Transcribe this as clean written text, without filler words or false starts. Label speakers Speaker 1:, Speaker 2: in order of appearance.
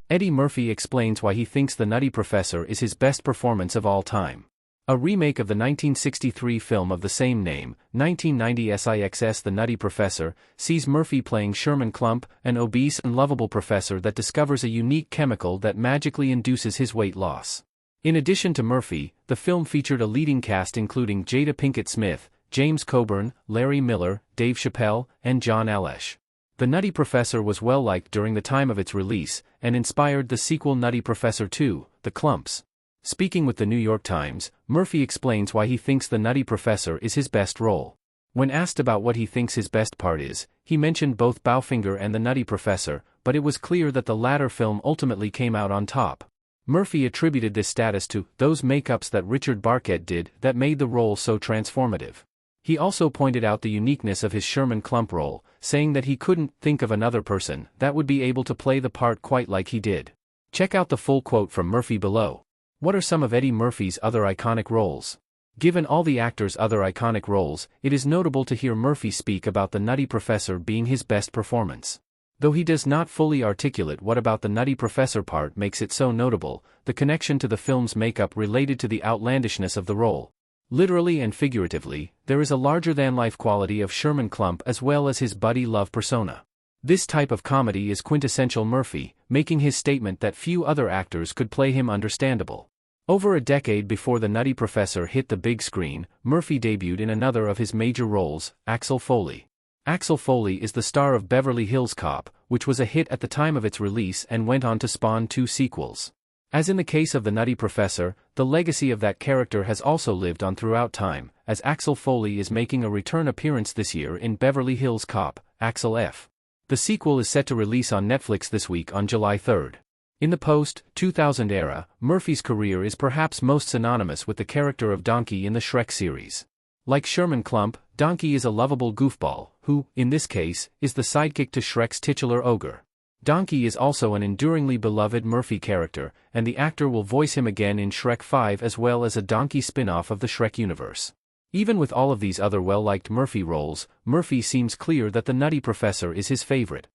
Speaker 1: Eddie Murphy explains why he thinks The Nutty Professor is his best performance of all time. A remake of the 1963 film of the same name, 1990's IXS The Nutty Professor, sees Murphy playing Sherman Klump, an obese and lovable professor that discovers a unique chemical that magically induces his weight loss. In addition to Murphy, the film featured a leading cast including Jada Pinkett Smith, James Coburn, Larry Miller, Dave Chappelle, and John Alesh. The Nutty Professor was well liked during the time of its release, and inspired the sequel Nutty Professor 2, The Klumps. Speaking with the New York Times, Murphy explains why he thinks The Nutty Professor is his best role. When asked about what he thinks his best part is, he mentioned both Bowfinger and The Nutty Professor, but it was clear that the latter film ultimately came out on top. Murphy attributed this status to those makeups that Richard Barquette did that made the role so transformative. He also pointed out the uniqueness of his Sherman Klump role, saying that he couldn't think of another person that would be able to play the part quite like he did. Check out the full quote from Murphy below. What are some of Eddie Murphy's other iconic roles? Given all the actor's other iconic roles, it is notable to hear Murphy speak about The Nutty Professor being his best performance. Though he does not fully articulate what about the Nutty Professor part makes it so notable, the connection to the film's makeup related to the outlandishness of the role. Literally and figuratively, there is a larger-than-life quality of Sherman Klump as well as his buddy love persona. This type of comedy is quintessential Murphy, making his statement that few other actors could play him understandable. Over a decade before The Nutty Professor hit the big screen, Murphy debuted in another of his major roles, Axel Foley. Axel Foley is the star of Beverly Hills Cop, which was a hit at the time of its release and went on to spawn 2 sequels. As in the case of The Nutty Professor, the legacy of that character has also lived on throughout time, as Axel Foley is making a return appearance this year in Beverly Hills Cop, Axel F. The sequel is set to release on Netflix this week on July 3rd. In the post-2000 era, Murphy's career is perhaps most synonymous with the character of Donkey in the Shrek series. Like Sherman Klump, Donkey is a lovable goofball, who, in this case, is the sidekick to Shrek's titular ogre. Donkey is also an enduringly beloved Murphy character, and the actor will voice him again in Shrek 5 as well as a Donkey spin-off of the Shrek universe. Even with all of these other well-liked Murphy roles, Murphy seems clear that The Nutty Professor is his favorite.